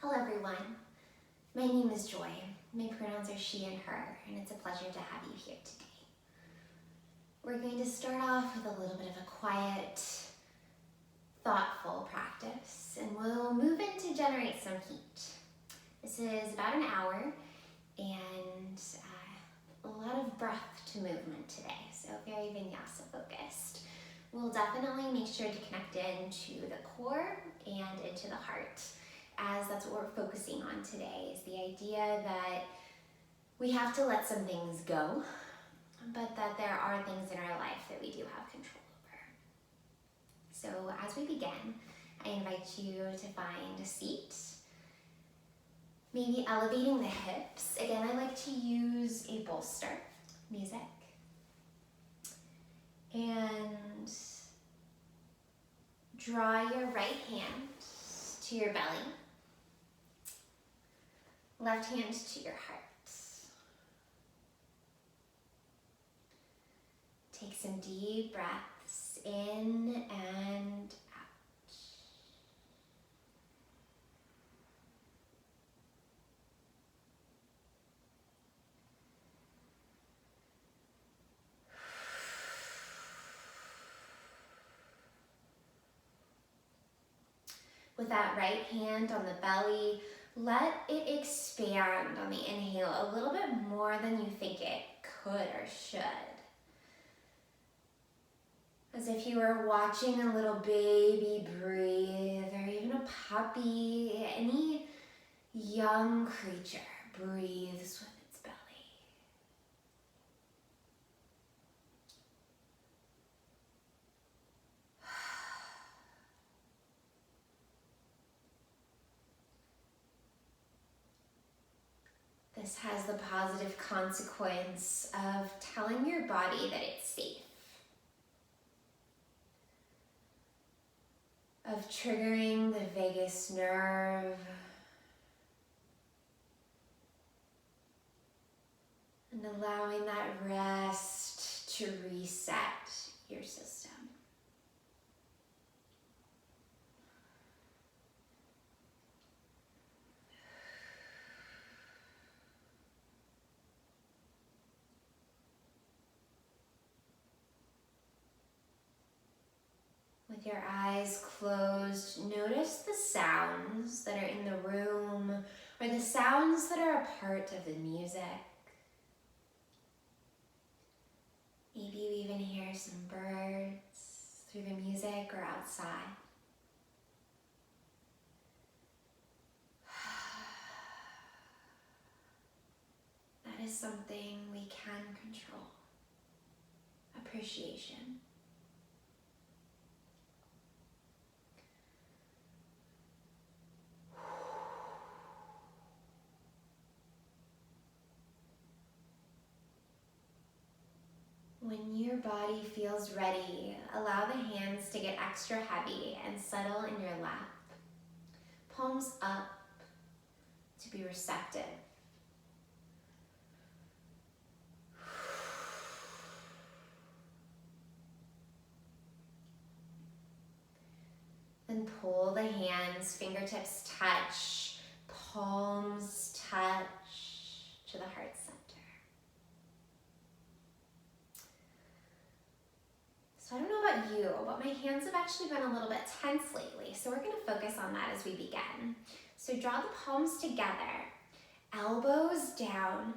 Hello everyone, my name is Joy. My pronouns are she and her, and it's a pleasure to have you here today. We're going to start off with a little bit of a quiet, thoughtful practice, and we'll move in to generate some heat. This is about an hour, and a lot of breath to movement today, so very Vinyasa focused. We'll definitely make sure to connect into the core and into the heart, as that's what we're focusing on today, is the idea that we have to let some things go, but that there are things in our life that we do have control over. So as we begin, I invite you to find a seat, maybe elevating the hips. Again, I like to use a bolster, music, and draw your right hand to your belly, left hand to your heart. Take some deep breaths in and out. With that right hand on the belly, let it expand on the inhale a little bit more than you think it could or should. As if you were watching a little baby breathe, or even a puppy, any young creature breathes with its belly. This has the positive consequence of telling your body that it's safe, of triggering the vagus nerve, and allowing that rest to reset your system. With your eyes closed, notice the sounds that are in the room or the sounds that are a part of the music. Maybe you even hear some birds through the music or outside. That is something we can control. Appreciation. When your body feels ready, allow the hands to get extra heavy and settle in your lap. Palms up to be receptive. Then pull the hands, fingertips touch, palms touch to the heart center. So I don't know about you, but my hands have actually been a little bit tense lately, so we're going to focus on that as we begin. So draw the palms together, elbows down,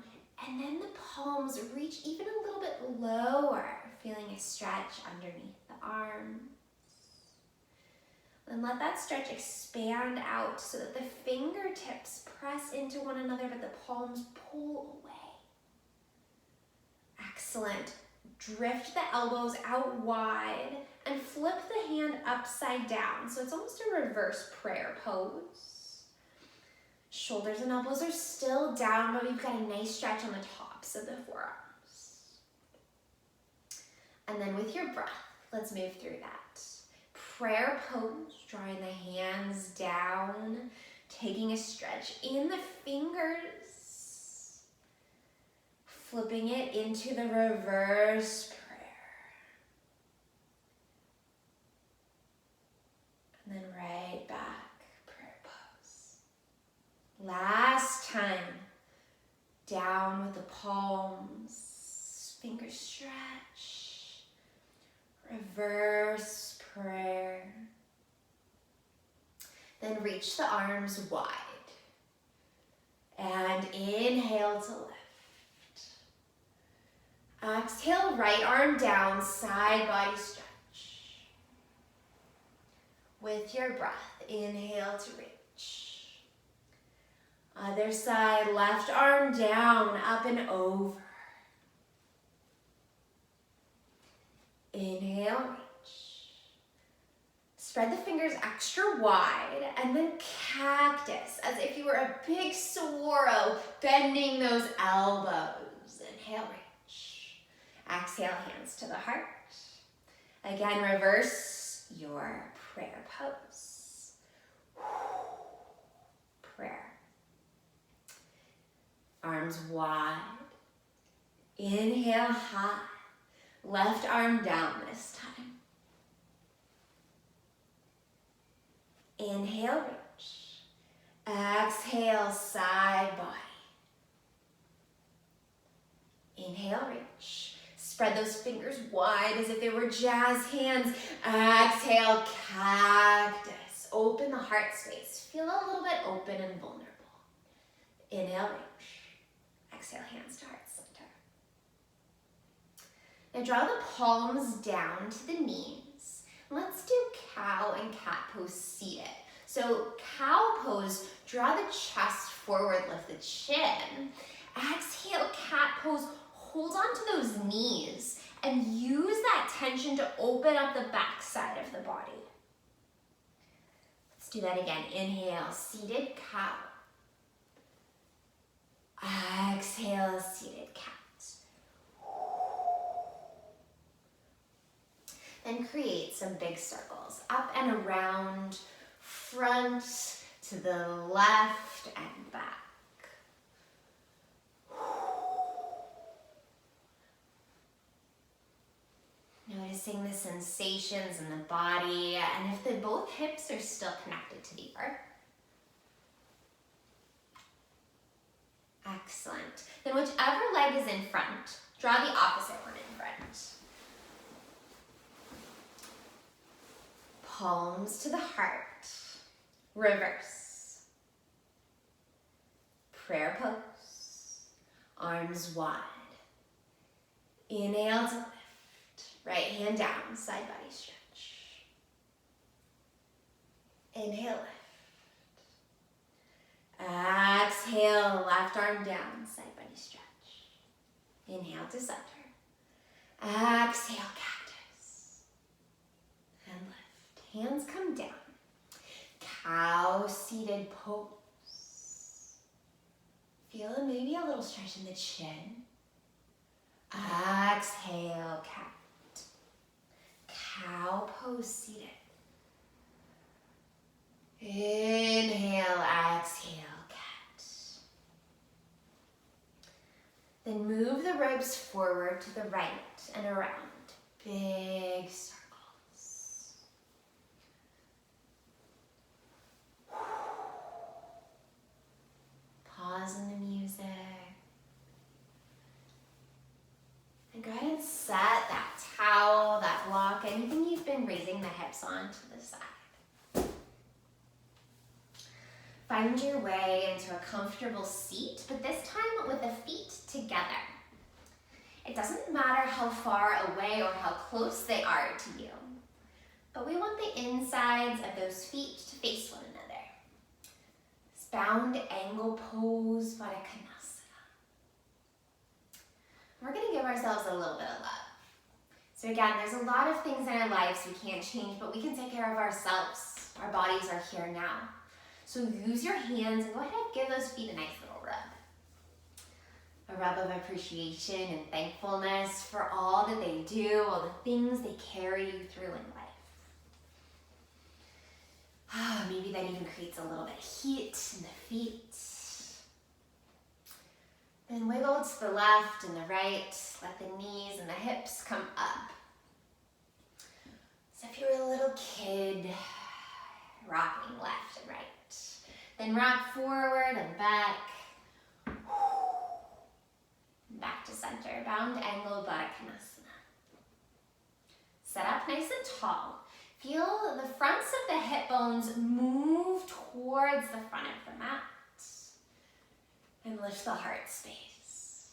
and then the palms reach even a little bit lower, feeling a stretch underneath the arms. Then let that stretch expand out so that the fingertips press into one another, but the palms pull away. Excellent. Drift the elbows out wide and flip the hand upside down. So it's almost a reverse prayer pose. Shoulders and elbows are still down, but we've got a nice stretch on the tops of the forearms. And then with your breath, let's move through that. Prayer pose, drawing the hands down, taking a stretch in the fingers, flipping it into the reverse prayer. And then right back, prayer pose. down with the palms, fingers stretch, reverse prayer. Then reach the arms wide. And inhale to lift. Exhale, right arm down, side body stretch. With your breath, inhale to reach. Other side, left arm down, up and over. Inhale, reach. Spread the fingers extra wide, and then cactus, as if you were a big swallow, bending those elbows. Inhale, reach. Exhale, hands to the heart. Again, reverse your prayer pose. Prayer. Arms wide. Inhale, high. Left arm down this time. Inhale, reach. Exhale, side body. Inhale, reach. Spread those fingers wide as if they were jazz hands. Exhale, cactus. Open the heart space. Feel a little bit open and vulnerable. Inhale, reach. Exhale, hands to heart center. Now draw the palms down to the knees. Let's do cow and cat pose seated. So cow pose, draw the chest forward, lift the chin. Exhale, cat pose, hold on to those knees and use that tension to open up the back side of the body. Let's do that again. Inhale, seated cow. Exhale, seated cat. Then create some big circles, up and around, front to the left and back. Noticing the sensations in the body, and if both hips are still connected to the earth. Excellent. Then whichever leg is in front, draw the opposite one in front. Palms to the heart. Reverse. Prayer pose. Arms wide. Inhale to lift. Right hand down, side body stretch. Inhale, lift. Exhale, left arm down, side body stretch. Inhale to center. Exhale, cactus. And lift. Hands come down. Cow seated pose. Feel maybe a little stretch in the chin. Exhale, cat. Cow pose seated. Inhale, exhale, cat. Then move the ribs forward to the right and around. Big circles. Pause in the music. And go ahead and set that towel, that block, anything you've been raising the hips on to the side. Find your way into a comfortable seat, but this time with the feet together. It doesn't matter how far away or how close they are to you, but we want the insides of those feet to face one another. This bound angle pose, Vinyasa. We're going to give ourselves a little bit of love. So again, there's a lot of things in our lives we can't change, but we can take care of ourselves. Our bodies are here now. So use your hands and go ahead and give those feet a nice little rub. A rub of appreciation and thankfulness for all that they do, all the things they carry you through in life. Maybe that even creates a little bit of heat in the feet. Then wiggle to the left and the right. Let the knees and the hips come up. So if you were a little kid, rocking left and right. Then rock forward and back. center, bound angle Baddha Konasana. Set up nice and tall. Feel the fronts of the hip bones move towards the front of the mat. And lift the heart space.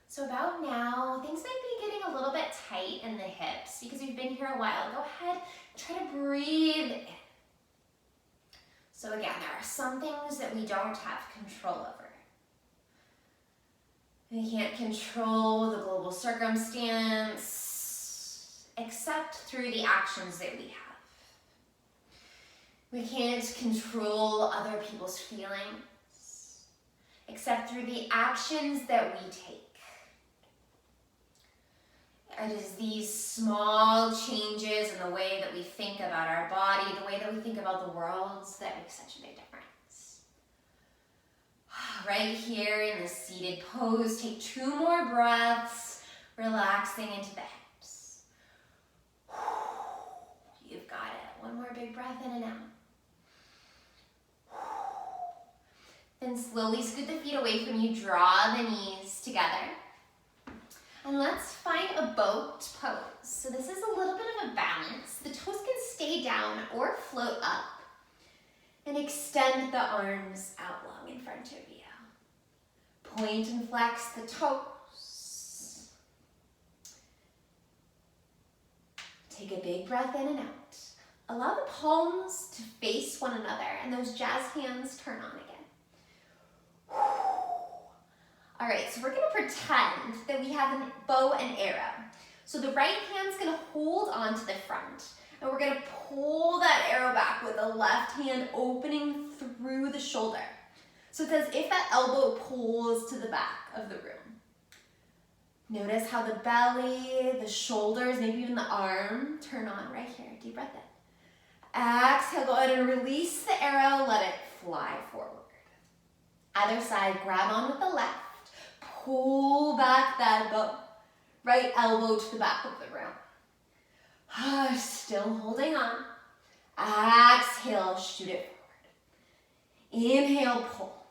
So about now, things might be getting a little bit tight in the hips because you've been here a while. Go ahead and try to breathe in. So again, there are some things that we don't have control over. We can't control the global circumstance except through the actions that we have. We can't control other people's feelings except through the actions that we take. It is these small changes in the way that we think about our body, the way that we think about the world that make such a big difference. Right here in the seated pose, take 2 more breaths, relaxing into the hips. You've got it. 1 more big breath in and out. Then slowly scoot the feet away from you, draw the knees together. And let's find a boat pose. So this is a little bit of a balance. The toes can stay down or float up. And extend the arms out long in front of you. Point and flex the toes. Take a big breath in and out. Allow the palms to face one another and those jazz hands turn on again. All right, so we're gonna pretend that we have a bow and arrow. So the right hand's gonna hold onto the front, and we're gonna pull that arrow back with the left hand opening through the shoulder. So it's as if that elbow pulls to the back of the room. Notice how the belly, the shoulders, maybe even the arm turn on right here. Deep breath in. Exhale, go ahead and release the arrow, let it fly forward. Other side, grab on with the left. Pull back that bow. Right elbow to the back of the room. Still holding on. Exhale, shoot it forward. Inhale, pull.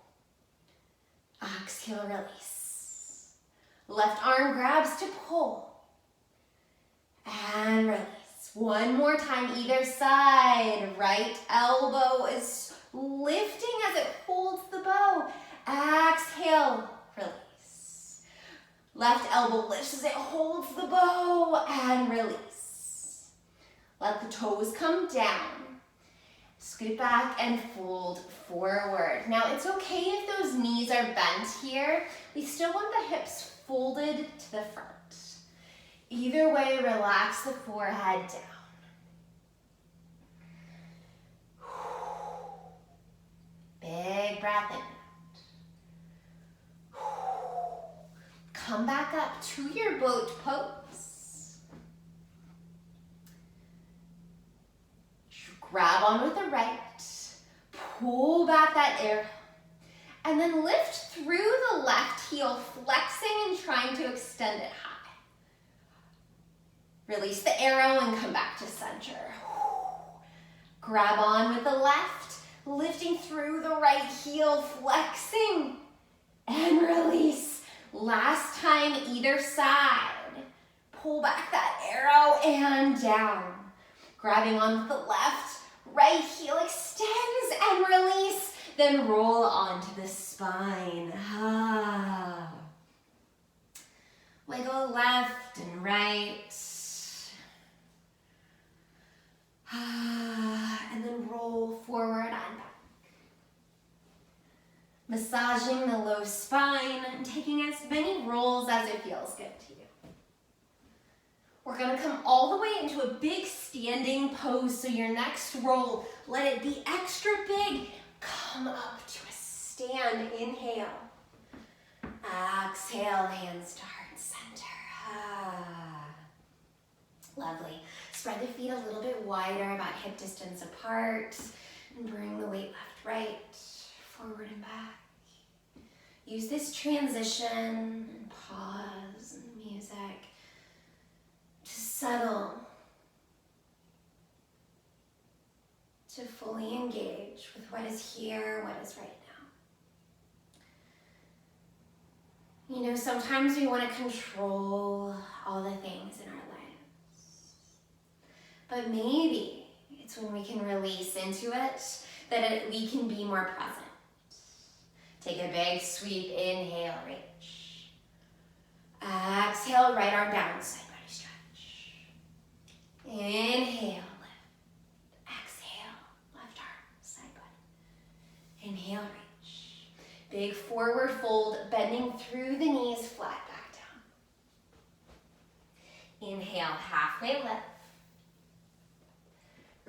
Exhale, release. Left arm grabs to pull. And release. 1 more time, either side. Right elbow is lifting as it holds the bow. Exhale, release. Left elbow lifts as it holds the bow and release. Let the toes come down. Scoot back and fold forward. Now it's okay if those knees are bent here. We still want the hips folded to the front. Either way, relax the forehead down. Big breath in. Come back up to your boat pose. Grab on with the right, pull back that arrow, and then lift through the left heel, flexing and trying to extend it high. Release the arrow and come back to center. Grab on with the left, lifting through the right heel, flexing, and release. Last time, either side. Pull back that arrow and down. Grabbing on with the left, right heel extends and release. Then roll onto the spine. Wiggle left and right. And then roll forward and back. Massaging the low spine and taking as many rolls as it feels good to you. We're gonna come all the way into a big standing pose. So your next roll, let it be extra big. Come up to a stand, inhale. Exhale, hands to heart center. Lovely. Spread the feet a little bit wider, about hip distance apart. And bring the weight left, right, forward and back. Use this transition and pause and music to settle, to fully engage with what is here, what is right now. You know, sometimes we want to control all the things in our lives. But maybe it's when we can release into it that we can be more present. Take a big sweep, inhale, reach. Exhale, right arm down, side body stretch. Inhale, lift. Exhale, left arm, side body. Inhale, reach. Big forward fold, bending through the knees, flat back down. Inhale, halfway lift.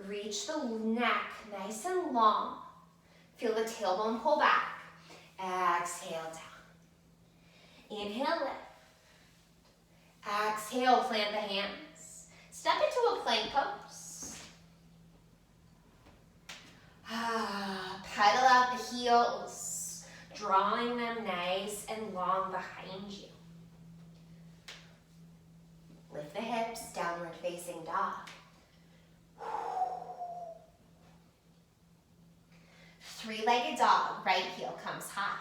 Reach the neck nice and long. Feel the tailbone pull back. Exhale down. Inhale, lift. Exhale, plant the hands. Step into a plank pose. Pedal out the heels, drawing them nice and long behind you. Lift the hips, downward facing dog. Three-legged dog, right heel comes high.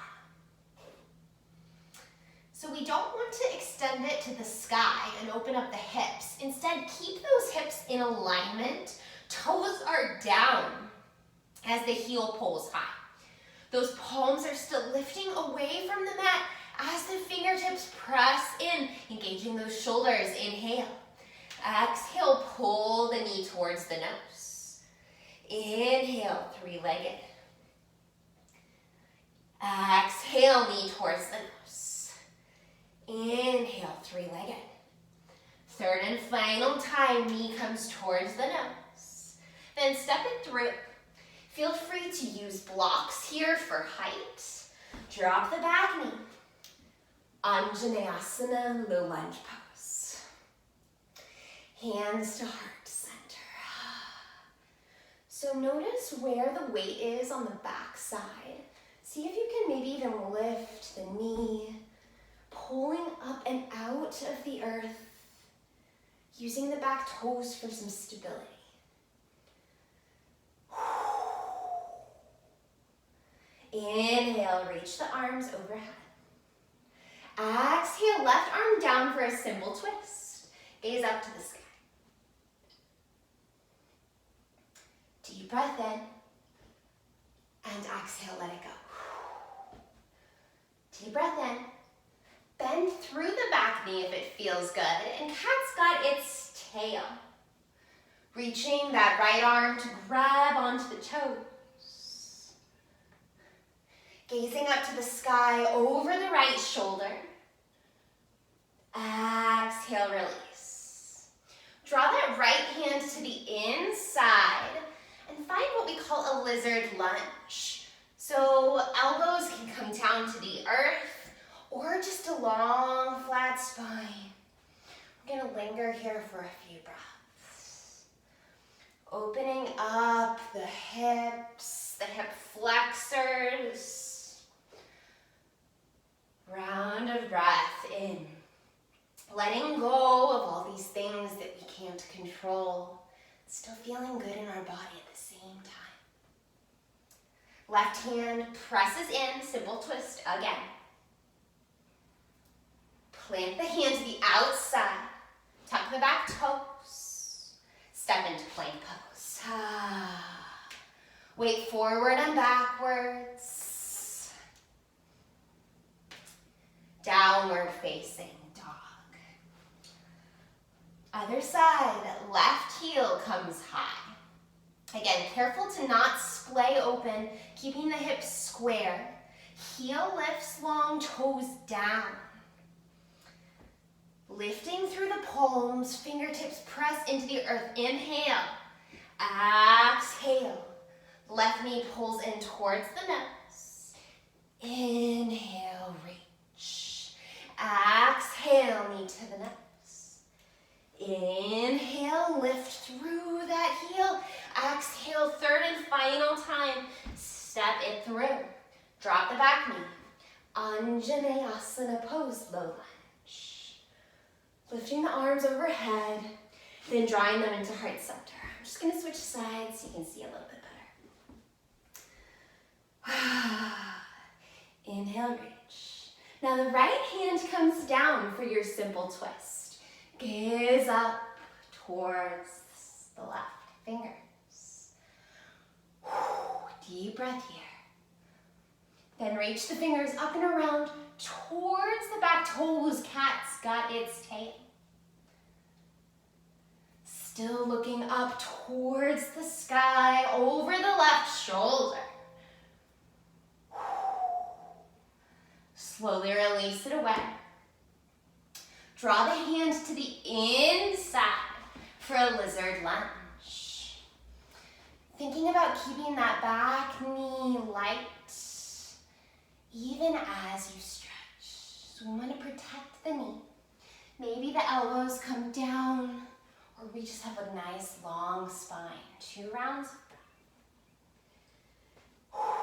So we don't want to extend it to the sky and open up the hips. Instead, keep those hips in alignment. Toes are down as the heel pulls high. Those palms are still lifting away from the mat as the fingertips press in, engaging those shoulders. Inhale. Exhale, pull the knee towards the nose. Inhale, three-legged. Exhale, knee towards the nose. Inhale, three-legged. Third and final time, knee comes towards the nose. Then step it through. Feel free to use blocks here for height. Drop the back knee. Anjaneyasana, low lunge pose. Hands to heart center. So notice where the weight is on the back side. See if you can maybe even lift the knee, pulling up and out of the earth, using the back toes for some stability. Inhale, reach the arms overhead. Exhale, left arm down for a simple twist. Gaze up to the sky. Deep breath in, and exhale, let it go. Deep breath in. Bend through the back knee if it feels good, and cat's got its tail. Reaching that right arm to grab onto the toes. Gazing up to the sky over the right shoulder. Exhale, release. Draw that right hand to the inside and find what we call a lizard lunge. So elbows can come down to the earth or just a long, flat spine. We're gonna linger here for a few breaths. Opening up the hips, the hip flexors. Round of breath in. Letting go of all these things that we can't control. Still feeling good in our body at the same time. Left hand presses in, simple twist again. Plant the hand to the outside. Tuck the back toes. Step into plank pose. Weight forward and backwards. Downward facing dog. Other side, left heel comes high. Again, careful to not splay open, keeping the hips square. Heel lifts long, toes down. Lifting through the palms, fingertips press into the earth. Inhale. Exhale. Left knee pulls in towards the nose. Inhale, reach. Exhale, knee to the nose. Inhale, lift through that heel. Exhale, third and final time. Step it through. Drop the back knee. Anjaneyasana pose, low lunge. Lifting the arms overhead, then drawing them into heart center. I'm just gonna switch sides so you can see a little bit better. Inhale, reach. Now the right hand comes down for your simple twist. Gaze up towards the left fingers. Deep breath here. Then reach the fingers up and around towards the back toes. Cat's got its tail. Still looking up towards the sky over the left shoulder. Slowly release it away. Draw the hand to the inside for a lizard lunge. Thinking about keeping that back knee light even as you stretch. So we want to protect the knee. Maybe the elbows come down, or we just have a nice long spine. 2 rounds of breath.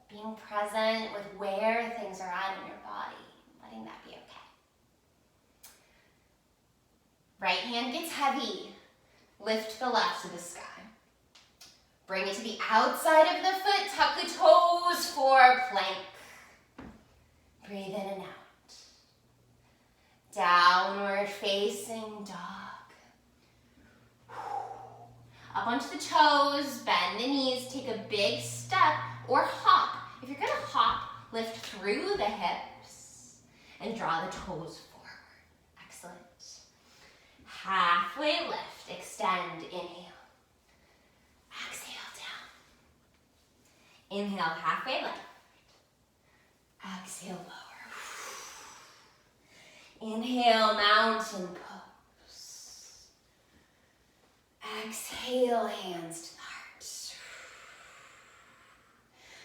Being present with where things are at in your body, letting that be okay. Right hand gets heavy. Lift the left to the sky. Bring it to the outside of the foot. Tuck the toes for plank. Breathe in and out. Downward facing dog. Up onto the toes, bend the knees, take a big step or hop. If you're gonna hop, lift through the hips and draw the toes forward. Excellent. Halfway lift, extend, inhale. Exhale down. Inhale, halfway lift. Exhale, lower. Inhale, mountain pose. Exhale, hands to the heart.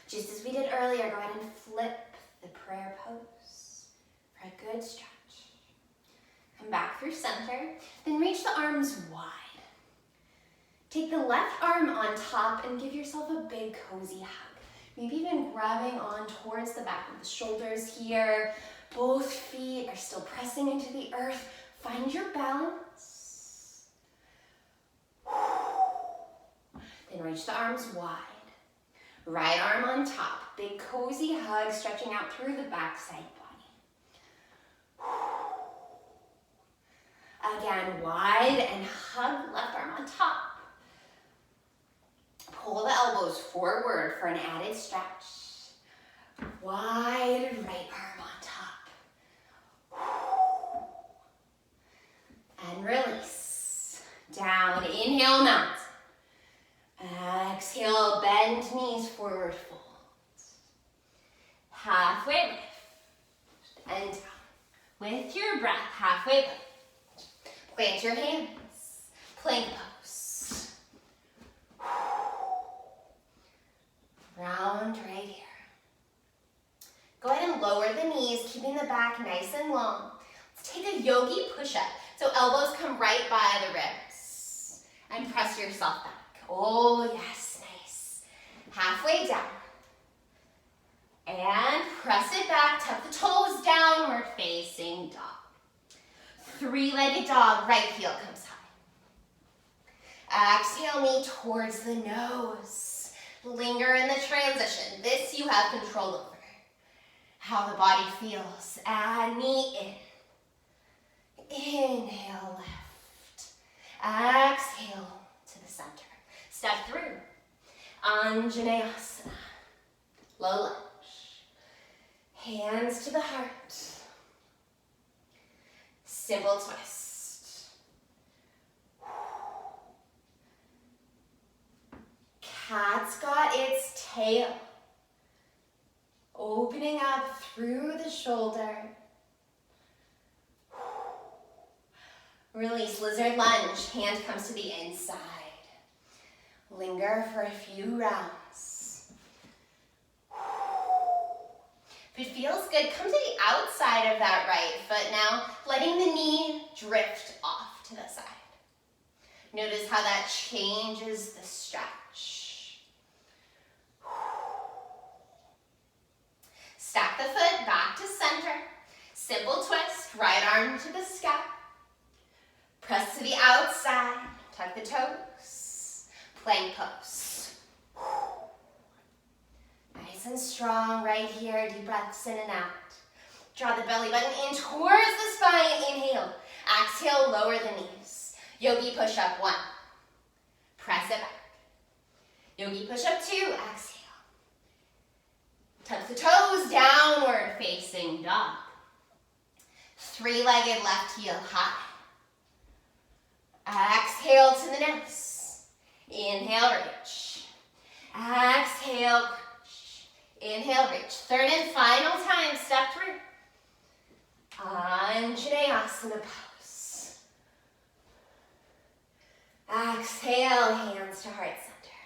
Just as we did earlier, go ahead and flip the prayer pose for a good stretch. Come back through center, then reach the arms wide. Take the left arm on top and give yourself a big cozy hug. Maybe even grabbing on towards the back of the shoulders here. Both feet are still pressing into the earth. Find your balance. Then reach the arms wide. Right arm on top. Big cozy hug, stretching out through the backside body. Again, wide and hug, left arm on top. Pull the elbows forward for an added stretch. Wide right arm on top. And release. Down, inhale, mount. Exhale, bend knees forward, fold. Halfway lift and down. With your breath, halfway lift. Plant your hands, plank pose. Round right here. Go ahead and lower the knees, keeping the back nice and long. Let's take a yogi push-up. So elbows come right by the ribs. And press yourself back. Oh, yes, nice. Halfway down. And press it back, tuck the toes, downward facing dog. 3-legged dog, right heel comes high. Exhale, knee towards the nose. Linger in the transition. This you have control over. How the body feels. And knee in. Inhale, left. Exhale to the center. Step through. Vinyasa. Low lunge. Hands to the heart. Simple twist. Cat's got its tail. Opening up through the shoulder. Release, lizard lunge. Hand comes to the inside. Linger for a few rounds. If it feels good, come to the outside of that right foot now, letting the knee drift off to the side. Notice how that changes the stretch. Stack the foot back to center. Simple twist, right arm to the sky. Press to the outside, tuck the toes, plank pose. Nice and strong right here, deep breaths in and out. Draw the belly button in towards the spine. Inhale. Exhale, lower the knees. Yogi push-up 1. Press it back. Yogi push-up 2. Exhale. Tuck the toes, downward facing dog. 3-legged left heel high. Exhale to the nose. Inhale, reach. Exhale, crunch. Inhale, reach. Third and final time, step through. Anjaneyasana pose. Exhale, hands to heart center.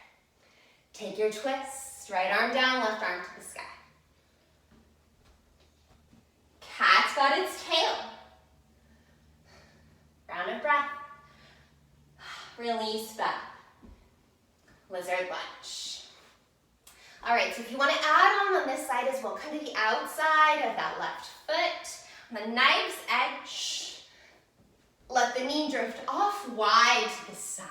Take your twist, right arm down, left arm to the sky. Cat's got its tail. Round of breath. Release back. Lizard lunge. All right, so if you want to add on this side as well, come to the outside of that left foot. On the knife's edge, let the knee drift off wide to the side.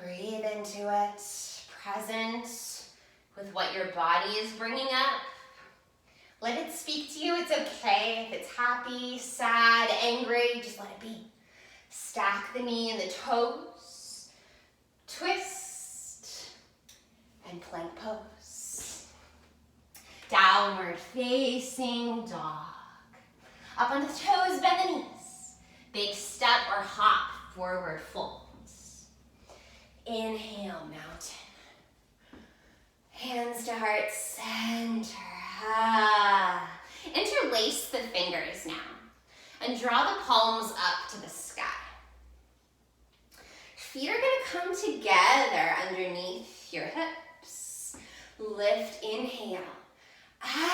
Breathe into it, present with what your body is bringing up. Let it speak to you. It's okay if it's happy, sad, angry, just let it be. Stack the knee and the toes, twist, and plank pose. Downward facing dog. Up onto the toes, bend the knees. Big step or hop, forward folds. Inhale, mountain. Hands to heart center. Interlace the fingers now and draw the palms up to the sky. Feet are going to come together underneath your hips. Lift, inhale.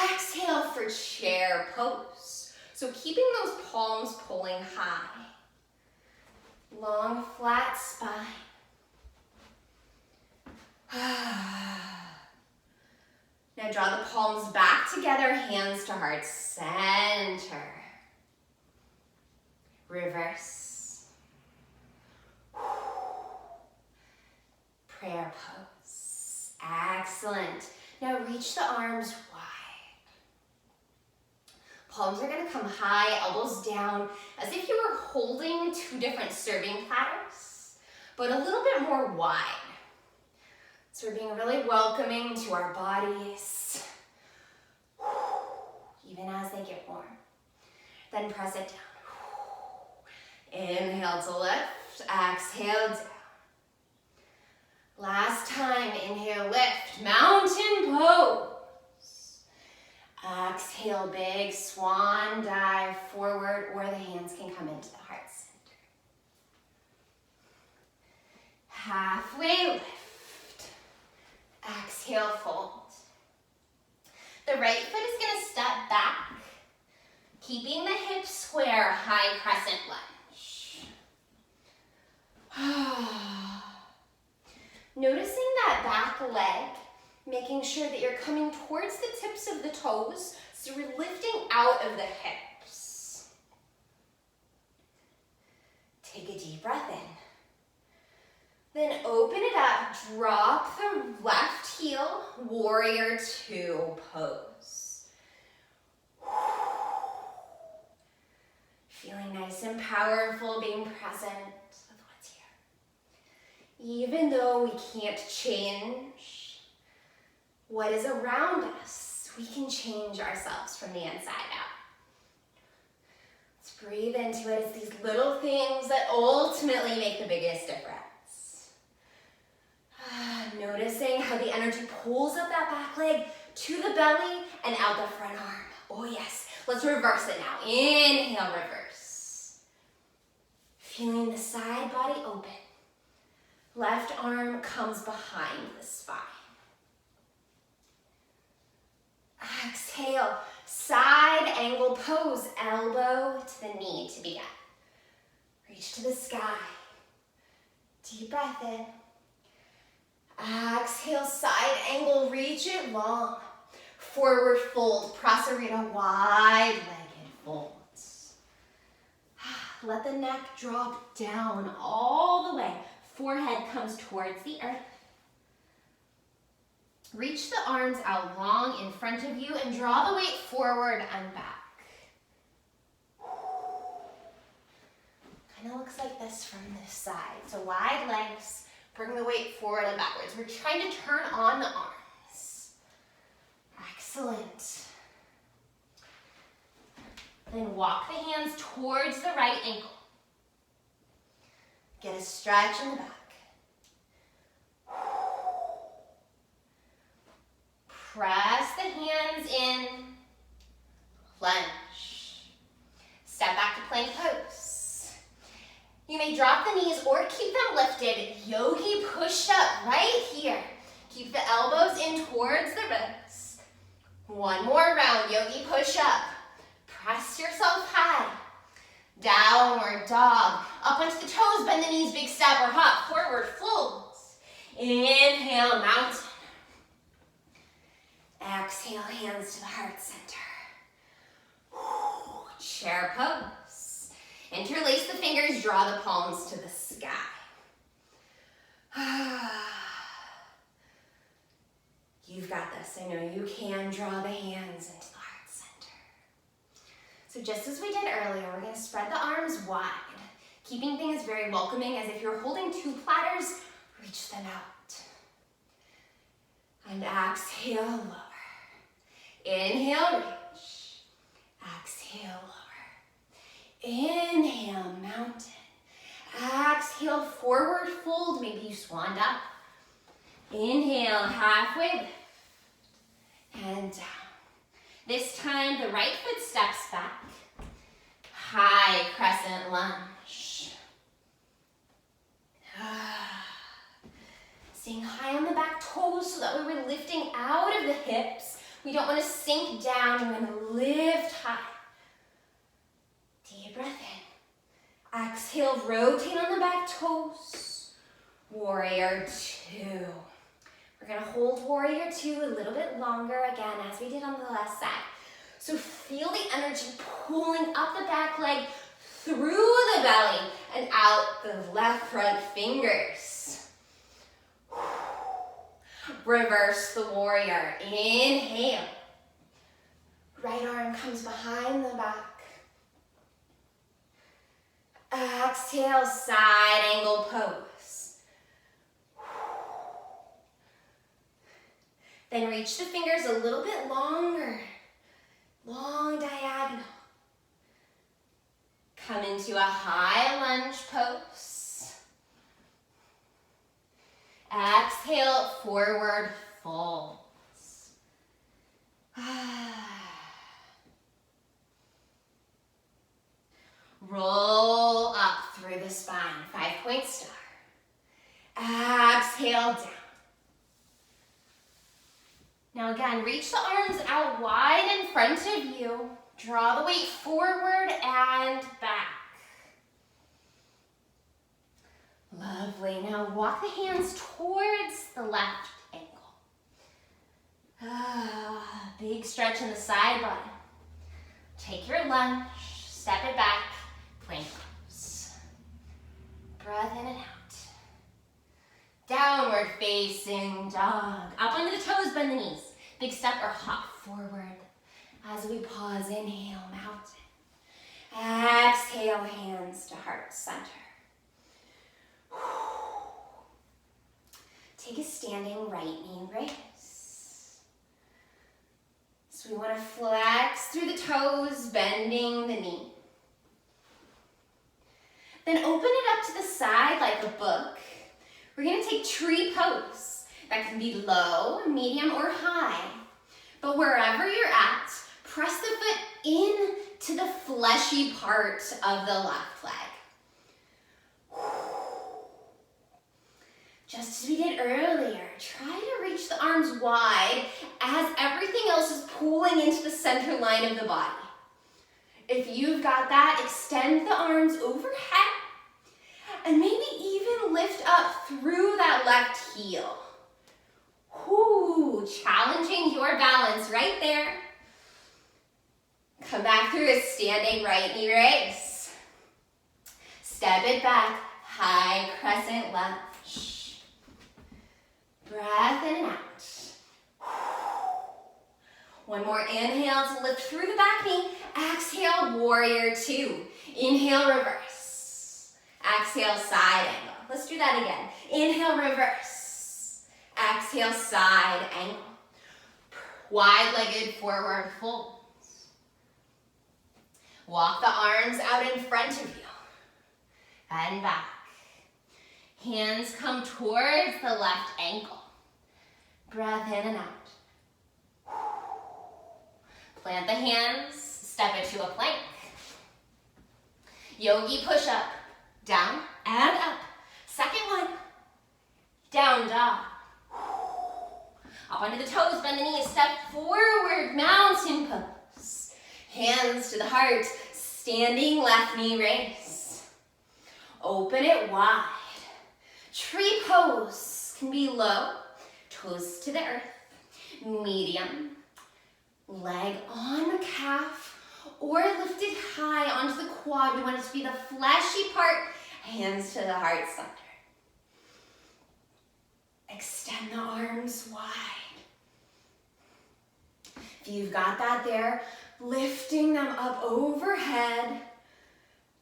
Exhale for chair pose. So keeping those palms pulling high. Long, flat spine. Now draw the palms back together, hands to heart center. Reverse. Prayer pose. Excellent. Now reach the arms wide. Palms are going to come high, elbows down, as if you were holding 2 different serving platters, but a little bit more wide. So we're being really welcoming to our bodies, even as they get warm. Then press it down. Inhale to lift, exhale down. Last time, inhale, lift, mountain pose. Exhale, big swan dive forward, or the hands can come into the heart center. Halfway lift. Exhale, fold. The right foot is going to step back, keeping the hips square, high crescent lunge. Noticing that back leg, making sure that you're coming towards the tips of the toes, so we're lifting out of the hips. Take a deep breath in. Then open it up, drop the left heel, warrior 2 pose. Feeling nice and powerful, being present with what's here. Even though we can't change what is around us, we can change ourselves from the inside out. Let's breathe into it. It's these little things that ultimately make the biggest difference. Noticing how the energy pulls up that back leg to the belly and out the front arm. Oh yes, let's reverse it now. Inhale, reverse. Feeling the side body open. Left arm comes behind the spine. Exhale, side angle pose, elbow to the knee to begin. Reach to the sky. Deep breath in. Exhale, side angle, reach it long. Forward fold, Prasarita, wide-legged folds. Let the neck drop down all the way. Forehead comes towards the earth. Reach the arms out long in front of you and draw the weight forward and back. Kind of looks like this from this side. So wide legs, bring the weight forward and backwards. We're trying to turn on the arms. Excellent. Then walk the hands towards the right ankle. Get a stretch in the back. Press the hands in. Lunge. Step back to plank pose. You may drop the knees or keep them lifted. Yogi push up right here. Keep the elbows in towards the ribs. One more round, yogi push up. Press yourself high. Downward dog. Up onto the toes, bend the knees, big step or hop. Forward folds. Inhale, mountain. Exhale, hands to the heart center. Chair pose. Interlace the fingers, draw the palms to the sky. You've got this. I know you can draw the hands into the heart center. So just as we did earlier, we're going to spread the arms wide, keeping things very welcoming, as if you're holding two platters, reach them out. And exhale, lower. Inhale, reach. Exhale, lower. Inhale, mountain. Exhale, forward fold. Maybe you swan up. Inhale, halfway lift. And down. This time, the right foot steps back. High crescent lunge. Staying high on the back toes so that way we're lifting out of the hips. We don't want to sink down. We're going to lift high. Deep breath in. Exhale, rotate on the back toes. Warrior two. We're going to hold warrior two a little bit longer, again, as we did on the last side. So feel the energy pulling up the back leg, through the belly, and out the left front fingers. Reverse the warrior. Inhale. Right arm comes behind the back. Exhale, side angle pose. Then reach the fingers a little bit longer. Long diagonal. Come into a high lunge pose. Exhale, forward folds. Roll up through the spine, 5-point star. Exhale, down. Now again, reach the arms out wide in front of you. Draw the weight forward and back. Lovely. Now walk the hands towards the left ankle. Big stretch in the side body. Take your lunge, step it back, plank pose. Breath in and out. Downward facing dog. Up onto the toes, bend the knees. Big step or hop forward. As we pause, inhale, mountain. Exhale, hands to heart center. Take a standing right knee raise. So we want to flex through the toes, bending the knee. Then open it up to the side like a book. We're going to take tree pose. That can be low, medium, or high. But wherever you're at, press the foot into the fleshy part of the left leg. Just as we did earlier, try to reach the arms wide as everything else is pulling into the center line of the body. If you've got that, extend the arms overhead and maybe even lift up through that left heel. Challenging your balance right there. Come back through a standing right knee raise. Step it back, high crescent lunge. Breath in and out. One more inhale to lift through the back knee. Exhale, warrior two. Inhale, reverse. Exhale, side angle. Let's do that again. Inhale, reverse. Exhale, side angle. Wide-legged forward folds. Walk the arms out in front of you. And back. Hands come towards the left ankle. Breath in and out. Plant the hands, step into a plank. Yogi push-up, down and up. Second one, down dog. Up onto the toes, bend the knees, step forward, mountain pose. Hands to the heart, standing left knee raise. Open it wide. Tree pose can be low, toes to the earth, medium, leg on the calf, or lifted high onto the quad. We want it to be the fleshy part, hands to the heart center. Extend the arms wide. If you've got that there, lifting them up overhead.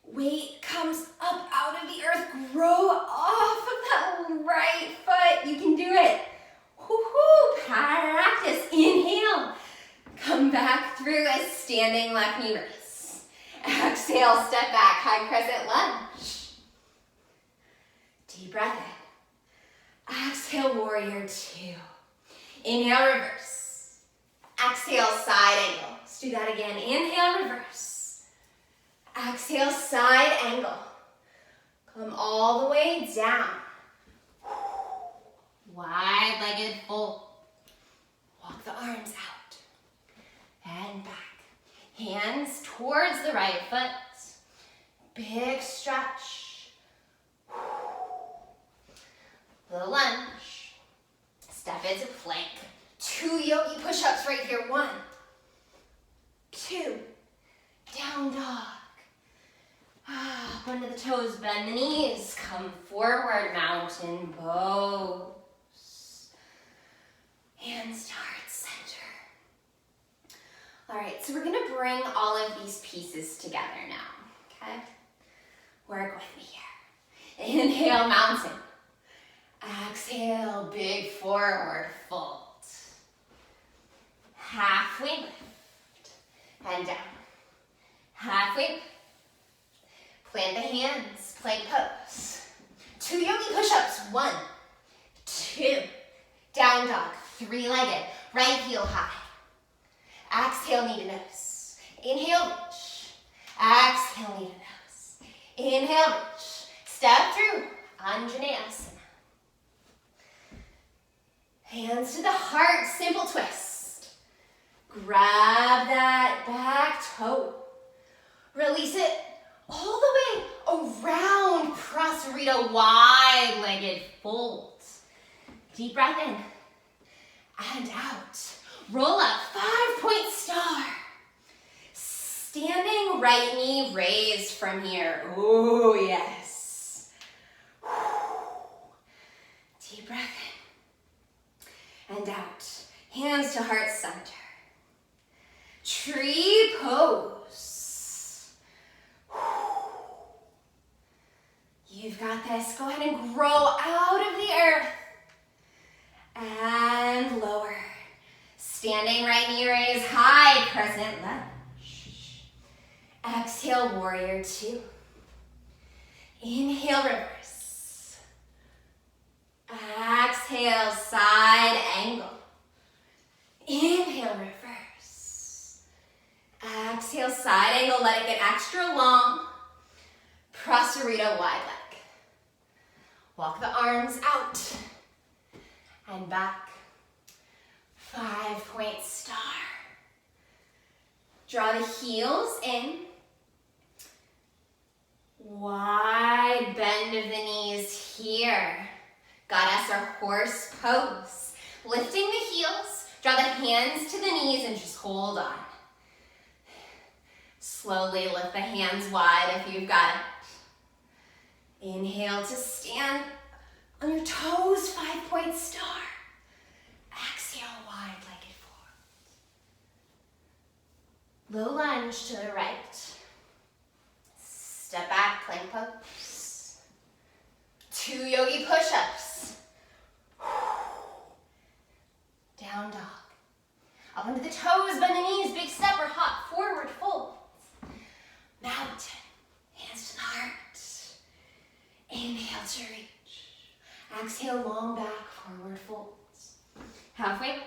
Weight comes up out of the earth. Grow off of that right foot. You can do it. Woo-hoo, practice. Inhale. Come back through a standing left knee raise. Exhale, step back, high crescent lunge. Deep breath in. Exhale, warrior two. Inhale, reverse. Exhale, side angle. Let's do that again. Inhale, reverse. Exhale, side angle. Come all the way down. Wide-legged fold. Walk the arms out and back. Hands towards the right foot. Big stretch. Little lunge. Step into plank. 2 yogi push-ups right here. 1, 2, down dog. Up under the toes, bend the knees. Come forward, mountain pose. Hands to heart center. All right, so we're gonna bring all of these pieces together now, okay? Work with me here. Inhale, mountain. Exhale, big forward fold. Halfway lift and down. Halfway lift. Plant the hands, plank pose. 2 yogi push-ups, 1, 2. Down dog, 3-legged, right heel high. Exhale, knee to nose. Inhale, reach. Exhale, knee to nose. Inhale, reach. Step through, Anjaneyasana. Hands to the heart, simple twist. Grab that back toe. Release it all the way around Prasarita, wide-legged fold. Deep breath in and out. Roll up, 5-point star. Standing right knee raised from here. Oh, yes. Deep breath in and out. Hands to heart center. Tree pose. You've got this. Go ahead and grow out of the earth. And lower. Standing right knee raise, high crescent lunge. Exhale, warrior two. Inhale, reverse. Exhale, side angle. Inhale, reverse. Exhale, side angle. Let it get extra long. Prasarita, wide leg. Walk the arms out and back. 5-point star. Draw the heels in. Wide bend of the knees here. Goddess or horse pose. Lifting the heels. Draw the hands to the knees and just hold on. Slowly lift the hands wide if you've got it. Inhale to stand on your toes, 5-point star. Exhale, wide-legged lunge to the right. Step back, plank pose. 2 yogi push-ups. Down dog. Up onto the toes, bend the knees, big step or hop, forward fold. Mountain, hands to the heart. Inhale to reach. Exhale, long back, forward folds. Halfway,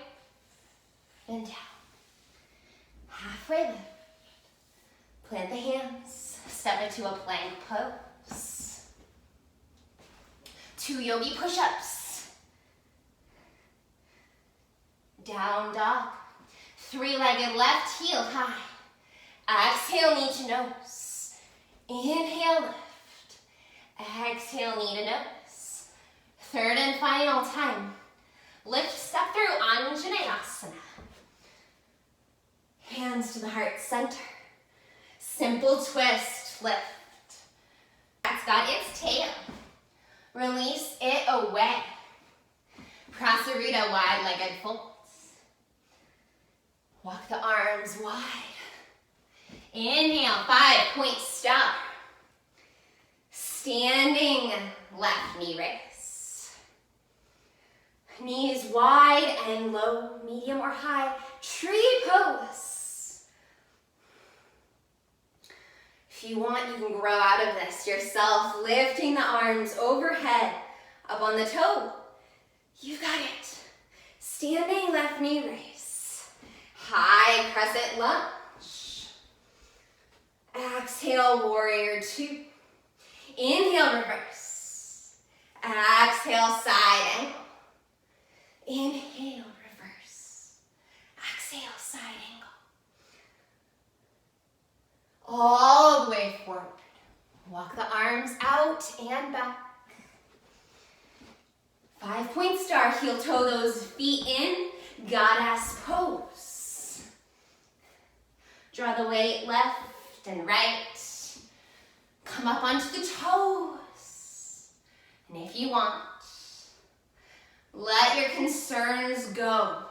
then down. Halfway lift. Plant the hands, step into a plank pose. 2 yogi push-ups. Down dog. 3-legged left heel high. Exhale, knee to nose. Inhale, lift. Exhale, knee to nose. 3rd and final time. Lift, step through Anjaneyasana. Hands to the heart center. Simple twist, lift. That's got its tail. Release it away. Prasarita, wide-legged folds. Walk the arms wide. Inhale, 5-point star. Standing left knee raise. Knees wide and low, medium or high. Tree pose. If you want, you can grow out of this yourself, lifting the arms overhead, up on the toe. You've got it. Standing left knee raise. High crescent lunge. Exhale, warrior 2. Inhale, reverse. Exhale, side angle. Inhale, reverse. Exhale, side angle. All the way forward. Walk the arms out and back. 5-point star, heel toe those feet in. Goddess pose. Draw the weight left and right. Come up onto the toes. And if you want, let your concerns go.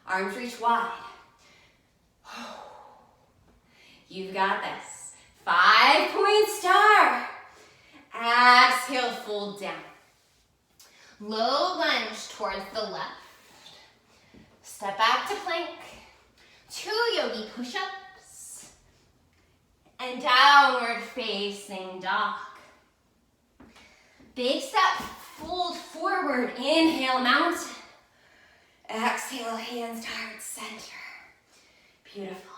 Arms reach wide. You've got this. 5-point star. Exhale, fold down. Low lunge towards the left. Step back to plank. 2 yogi push-ups. And downward facing dog. Big step, fold forward. Inhale, mountain. Exhale, hands to heart center. Beautiful.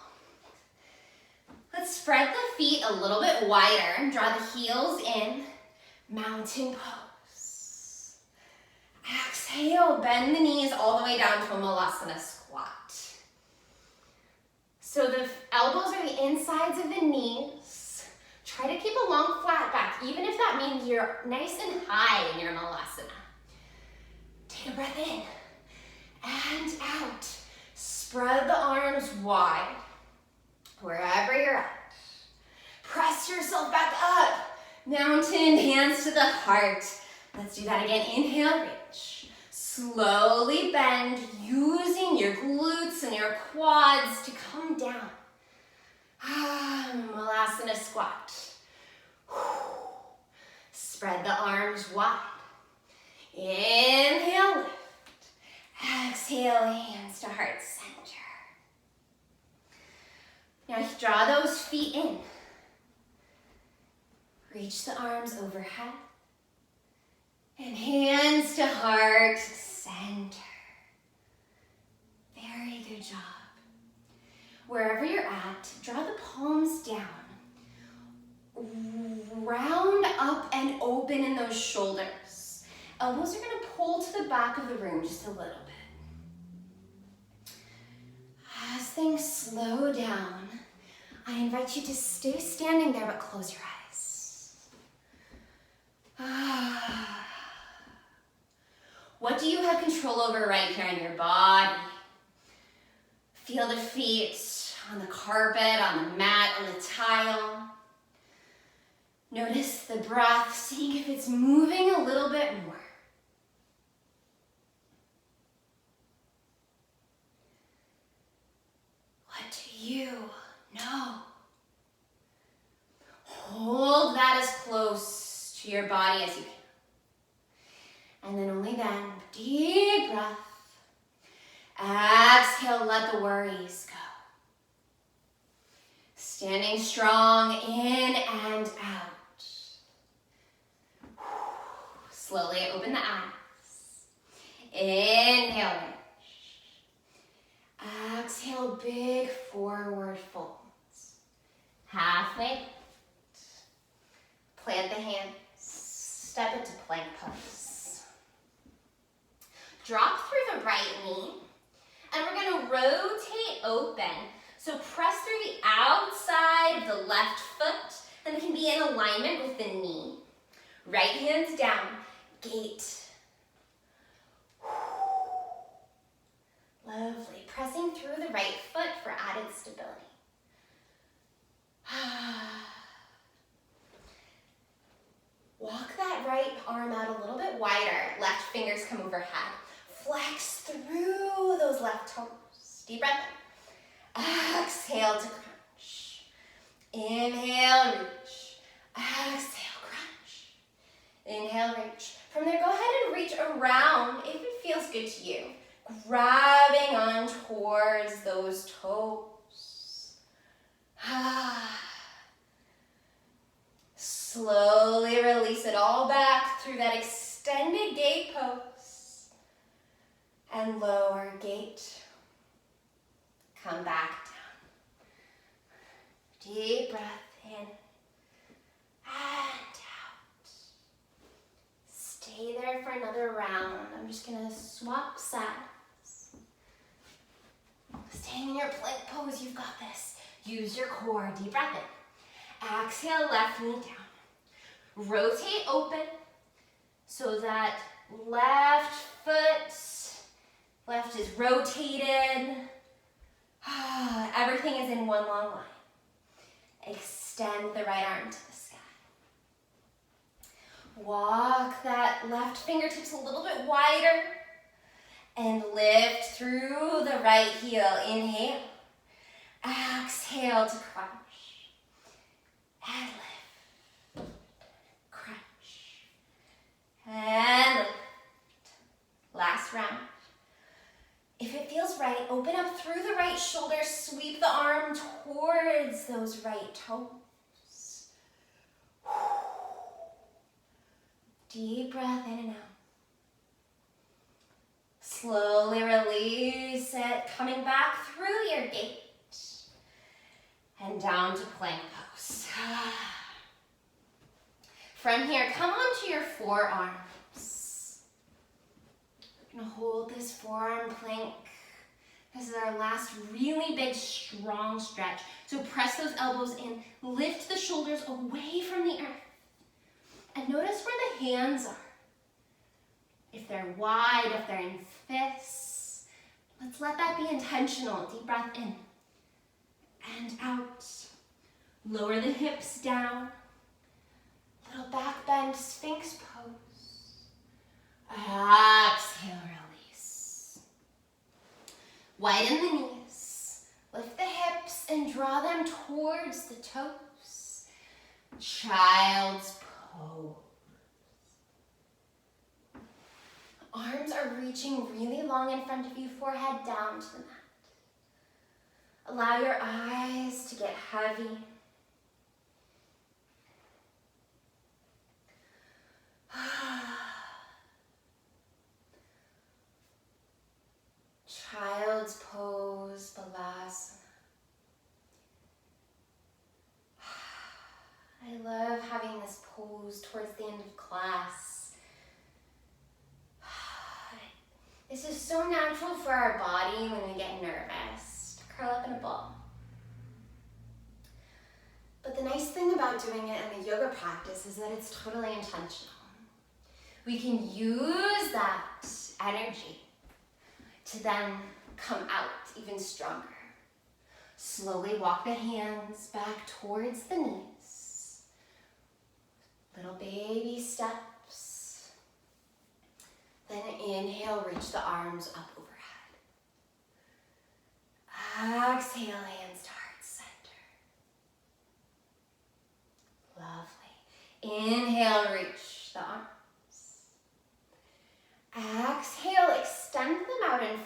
Let's spread the feet a little bit wider. Draw the heels in. Mountain pose. Exhale, bend the knees all the way down to a malasana squat. So the elbows are the insides of the knees. Try to keep a long flat back, even if that means you're nice and high in your malasana. Take a breath in and out. Spread the arms wide, wherever you're at. Press yourself back up. Mountain, hands to the heart. Let's do that again. Inhale, reach. Slowly bend, using your glutes and your quads to come down. Malasana squat. Spread the arms wide. Inhale, lift. Exhale, hands to heart center. Now draw those feet in. Reach the arms overhead. And hands to heart center. Very good job. Wherever you're at, draw the palms down. Round up and open in those shoulders. Elbows are going to pull to the back of the room just a little bit. As things slow down, I invite you to stay standing there but close your eyes. What do you have control over right here in your body? Feel the feet on the carpet, on the mat, on the tile. Notice the breath, seeing if it's moving a little bit more. What do you know? your body as you can. And then only then, deep breath. Exhale, let the worries go. Standing strong, in and out. Slowly open the eyes. Inhale, reach. Exhale, big forward folds. Halfway. Plant the hands. Step into plank pose. Drop through the right knee. And we're going to rotate open. So press through the outside of the left foot, and it can be in alignment with the knee. Right hands down, gate. Lovely. Pressing through the right foot for added stability. Walk that right arm out a little bit wider. Left fingers come overhead. Flex through those left toes. Deep breath in. Exhale to crunch. Inhale, reach. Exhale, crunch. Inhale, reach. From there, go ahead and reach around if it feels good to you. Grabbing on towards those toes. Slowly release it all back through that extended gate pose. And lower gate. Come back down. Deep breath in and out. Stay there for another round. I'm just gonna swap sides. Staying in your plank pose, you've got this. Use your core, deep breath in. Exhale, left knee down. Rotate open so that left foot, left is rotated. Everything is in one long line. Extend the right arm to the sky. Walk that left fingertips a little bit wider and lift through the right heel. Inhale. Exhale to crunch. And lift. Crunch. And lift. Last round. If it feels right, open up through the right shoulder, sweep the arm towards those right toes. Deep breath in and out. Slowly release it, coming back through your gate and down to plank pose. From here, come onto your forearms. We're gonna hold this forearm plank. This is our last really big, strong stretch. So press those elbows in, lift the shoulders away from the earth. And notice where the hands are. If they're wide, if they're in fists. Let's let that be intentional. Deep breath in and out. Lower the hips down. Little back bend, Sphinx pose. Exhale, release. Widen the knees. Lift the hips and draw them towards the toes. Child's pose. Arms are reaching really long in front of you, forehead down to the mat. Allow your eyes to get heavy. Child's pose, Balasana. I love having this pose towards the end of class. This is so natural for our body when we get nervous, to curl up in a ball. But the nice thing about doing it in the yoga practice is that it's totally intentional. We can use that energy to then come out even stronger. Slowly walk the hands back towards the knees. Little baby steps. Then inhale, reach the arms up overhead. Exhale, hands to heart center. Lovely. Inhale, reach.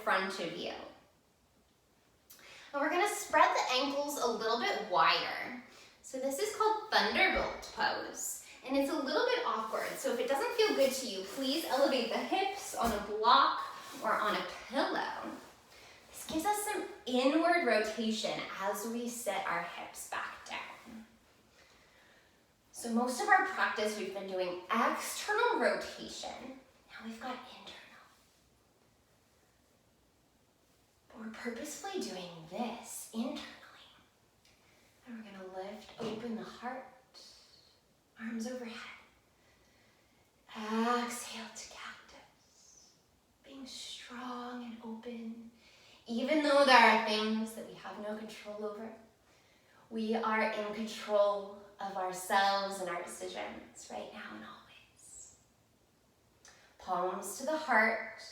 front of you. And we're gonna spread the ankles a little bit wider. So this is called Thunderbolt pose. And it's a little bit awkward. So if it doesn't feel good to you, please elevate the hips on a block or on a pillow. This gives us some inward rotation as we set our hips back down. So most of our practice, we've been doing external rotation. Now we've got internal. But we're purposefully doing this internally. And we're gonna lift open the heart, arms overhead. Exhale to cactus. Being strong and open. Even though there are things that we have no control over, we are in control of ourselves and our decisions right now and always. Palms to the heart.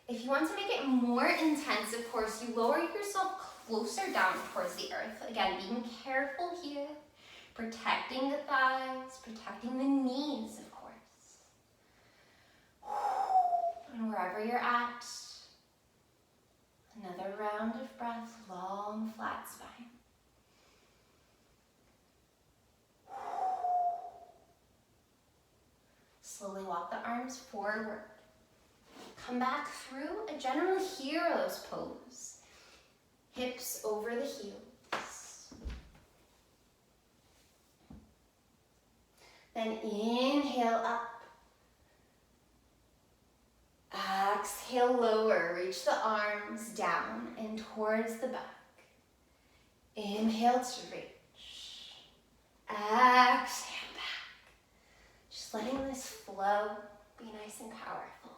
If you want to make it more intense, of course, you lower yourself closer down towards the earth. Again, being careful here, protecting the thighs, protecting the knees, of course. And wherever you're at, another round of breath, long, flat spine. Slowly walk the arms forward. Come back through a general hero's pose. Hips over the heels. Then inhale up. Exhale, lower. Reach the arms down and towards the back. Inhale to reach. Exhale back. Just letting this flow be nice and powerful.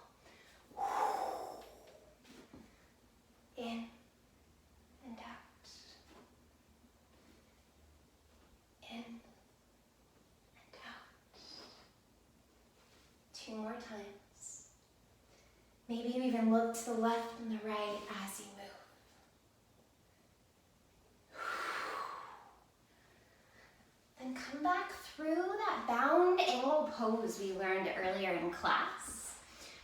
In and out. In and out. 2 more times. Maybe you even look to the left and the right as you move. Then come back through that bound angle pose we learned earlier in class,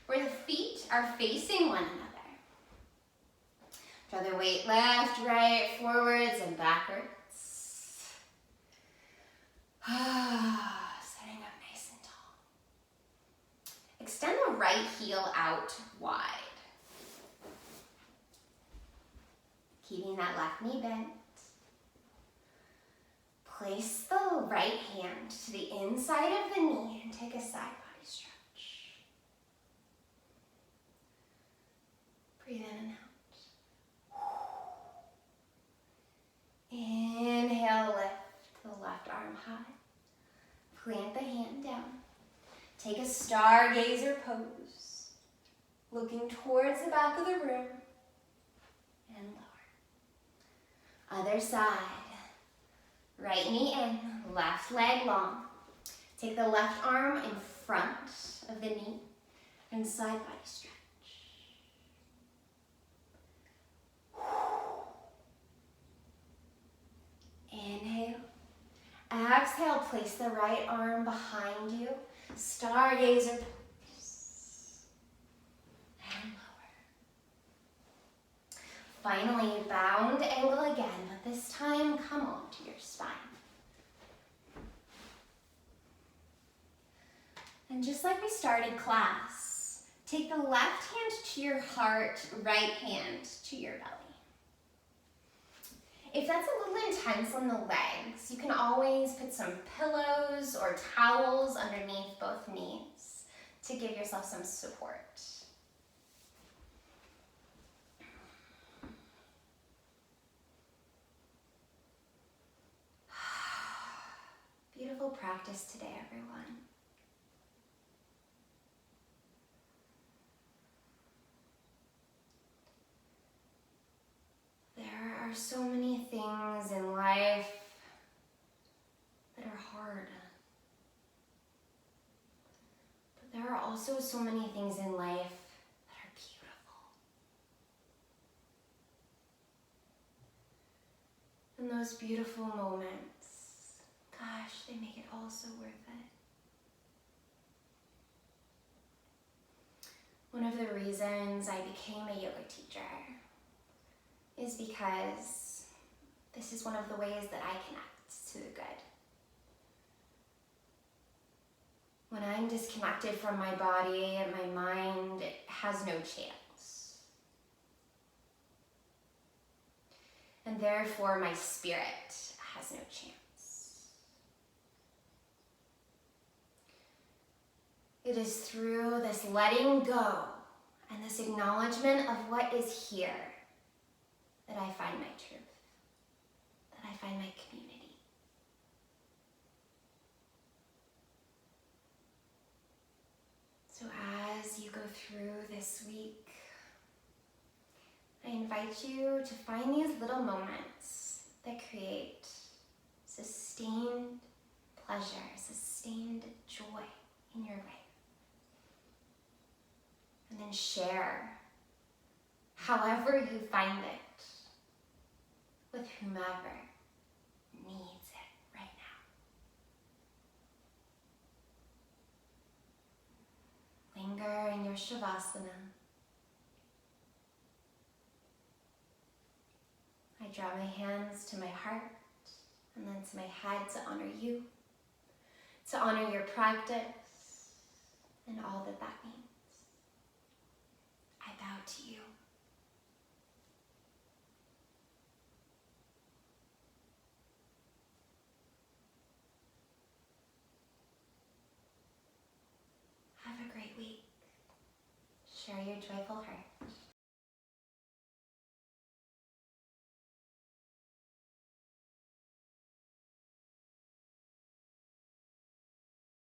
where the feet are facing one another. Draw the weight left, right, forwards, and backwards. Setting up nice and tall. Extend the right heel out wide. Keeping that left knee bent. Place the right hand to the inside of the knee and take a side body stretch. Breathe in and out. Inhale, lift the left arm high. Plant the hand down. Take a stargazer pose. Looking towards the back of the room. And lower. Other side. Right knee in, left leg long. Take the left arm in front of the knee and side body stretch. Inhale. Exhale, place the right arm behind you. Stargazer pose. And lower. Finally, bound angle again, but this time come onto your spine. And just like we started class, take the left hand to your heart, right hand to your belly. If that's a little intense on the legs, you can always put some pillows or towels underneath both knees to give yourself some support. Beautiful practice today, everyone. There are so many things in life that are hard. But there are also so many things in life that are beautiful. And those beautiful moments, gosh, they make it all so worth it. One of the reasons I became a yoga teacher is because this is one of the ways that I connect to the good. When I'm disconnected from my body, my mind has no chance. And therefore, my spirit has no chance. It is through this letting go and this acknowledgement of what is here that I find my truth, that I find my community. So as you go through this week, I invite you to find these little moments that create sustained pleasure, sustained joy in your life. And then share however you find it with whomever needs it right now. Linger in your Shavasana. I draw my hands to my heart and then to my head to honor you, to honor your practice and all that that means. I bow to you. Have a great week. Share your joyful heart.